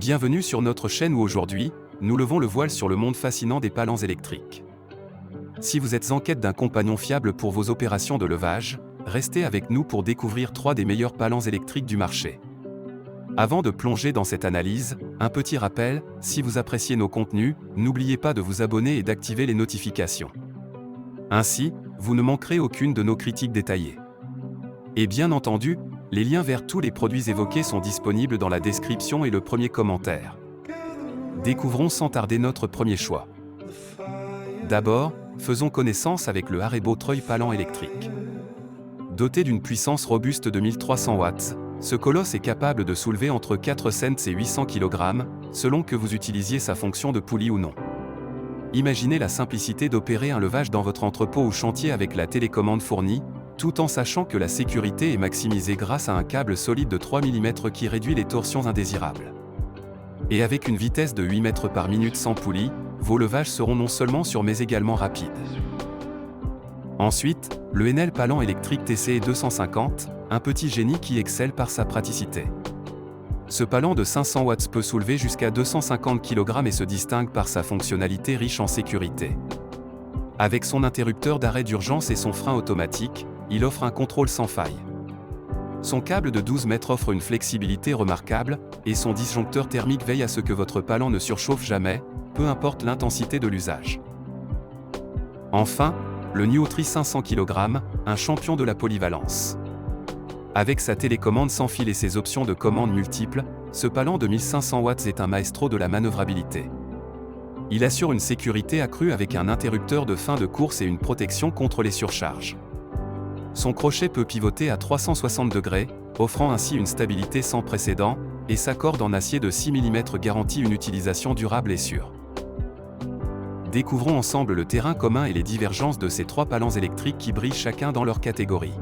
Bienvenue sur notre chaîne où aujourd'hui, nous levons le voile sur le monde fascinant des palans électriques. Si vous êtes en quête d'un compagnon fiable pour vos opérations de levage, restez avec nous pour découvrir 3 des meilleurs palans électriques du marché. Avant de plonger dans cette analyse, un petit rappel, si vous appréciez nos contenus, n'oubliez pas de vous abonner et d'activer les notifications. Ainsi, vous ne manquerez aucune de nos critiques détaillées. Et bien entendu, les liens vers tous les produits évoqués sont disponibles dans la description et le premier commentaire. Découvrons sans tarder notre premier choix. D'abord, faisons connaissance avec le Arebo Treuil Palan électrique. Doté d'une puissance robuste de 1300 watts, ce colosse est capable de soulever entre 4 cents et 800 kg, selon que vous utilisiez sa fonction de poulie ou non. Imaginez la simplicité d'opérer un levage dans votre entrepôt ou chantier avec la télécommande fournie, tout en sachant que la sécurité est maximisée grâce à un câble solide de 3 mm qui réduit les torsions indésirables. Et avec une vitesse de 8 mètres par minute sans poulie, vos levages seront non seulement sûrs mais également rapides. Ensuite, le Enel Palan électrique TCE 250, un petit génie qui excelle par sa praticité. Ce palan de 500 watts peut soulever jusqu'à 250 kg et se distingue par sa fonctionnalité riche en sécurité. Avec son interrupteur d'arrêt d'urgence et son frein automatique, il offre un contrôle sans faille. Son câble de 12 mètres offre une flexibilité remarquable, et son disjoncteur thermique veille à ce que votre palan ne surchauffe jamais, peu importe l'intensité de l'usage. Enfin, le Nuotri 500 kg, un champion de la polyvalence. Avec sa télécommande sans fil et ses options de commande multiples, ce palan de 1500 watts est un maestro de la manœuvrabilité. Il assure une sécurité accrue avec un interrupteur de fin de course et une protection contre les surcharges. Son crochet peut pivoter à 360 degrés, offrant ainsi une stabilité sans précédent, et sa corde en acier de 6 mm garantit une utilisation durable et sûre. Découvrons ensemble le terrain commun et les divergences de ces 3 palans électriques qui brillent chacun dans leur catégorie.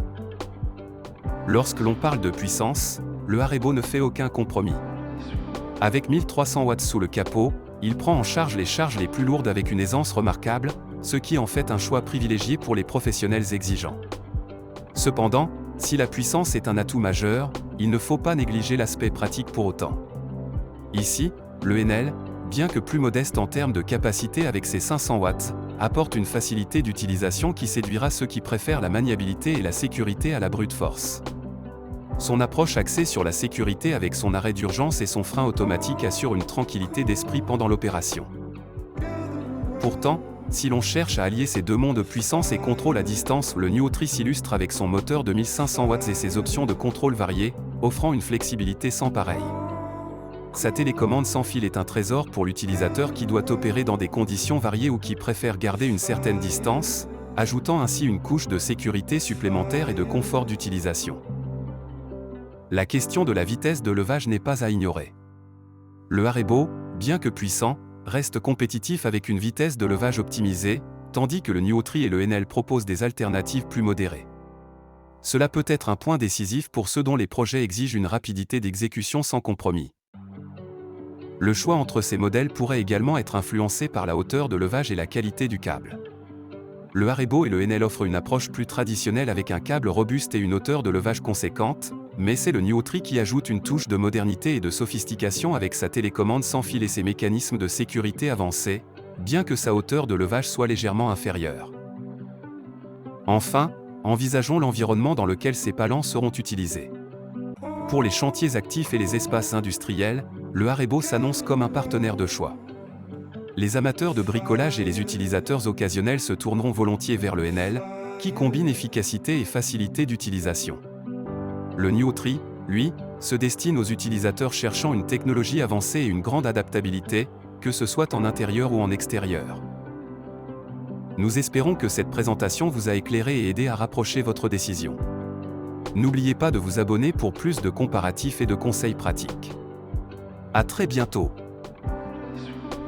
Lorsque l'on parle de puissance, le Arebo ne fait aucun compromis. Avec 1300 watts sous le capot, il prend en charge les charges les plus lourdes avec une aisance remarquable, ce qui en fait un choix privilégié pour les professionnels exigeants. Cependant, si la puissance est un atout majeur, il ne faut pas négliger l'aspect pratique pour autant. Ici, le Enel, bien que plus modeste en termes de capacité avec ses 500 watts, apporte une facilité d'utilisation qui séduira ceux qui préfèrent la maniabilité et la sécurité à la brute force. Son approche axée sur la sécurité avec son arrêt d'urgence et son frein automatique assure une tranquillité d'esprit pendant l'opération. Pourtant, si l'on cherche à allier ces deux mondes de puissance et contrôle à distance, le Nuotri s'illustre avec son moteur de 1500 watts et ses options de contrôle variées, offrant une flexibilité sans pareille. Sa télécommande sans fil est un trésor pour l'utilisateur qui doit opérer dans des conditions variées ou qui préfère garder une certaine distance, ajoutant ainsi une couche de sécurité supplémentaire et de confort d'utilisation. La question de la vitesse de levage n'est pas à ignorer. Le Arebo, bien que puissant, reste compétitif avec une vitesse de levage optimisée, tandis que le Nuotri et le Enel proposent des alternatives plus modérées. Cela peut être un point décisif pour ceux dont les projets exigent une rapidité d'exécution sans compromis. Le choix entre ces modèles pourrait également être influencé par la hauteur de levage et la qualité du câble. Le Arebo et le Enel offrent une approche plus traditionnelle avec un câble robuste et une hauteur de levage conséquente, mais c'est le Nuotri qui ajoute une touche de modernité et de sophistication avec sa télécommande sans fil et ses mécanismes de sécurité avancés, bien que sa hauteur de levage soit légèrement inférieure. Enfin, envisageons l'environnement dans lequel ces palans seront utilisés. Pour les chantiers actifs et les espaces industriels, le Arebo s'annonce comme un partenaire de choix. Les amateurs de bricolage et les utilisateurs occasionnels se tourneront volontiers vers le Enel, qui combine efficacité et facilité d'utilisation. Le Nuotri, lui, se destine aux utilisateurs cherchant une technologie avancée et une grande adaptabilité, que ce soit en intérieur ou en extérieur. Nous espérons que cette présentation vous a éclairé et aidé à rapprocher votre décision. N'oubliez pas de vous abonner pour plus de comparatifs et de conseils pratiques. À très bientôt.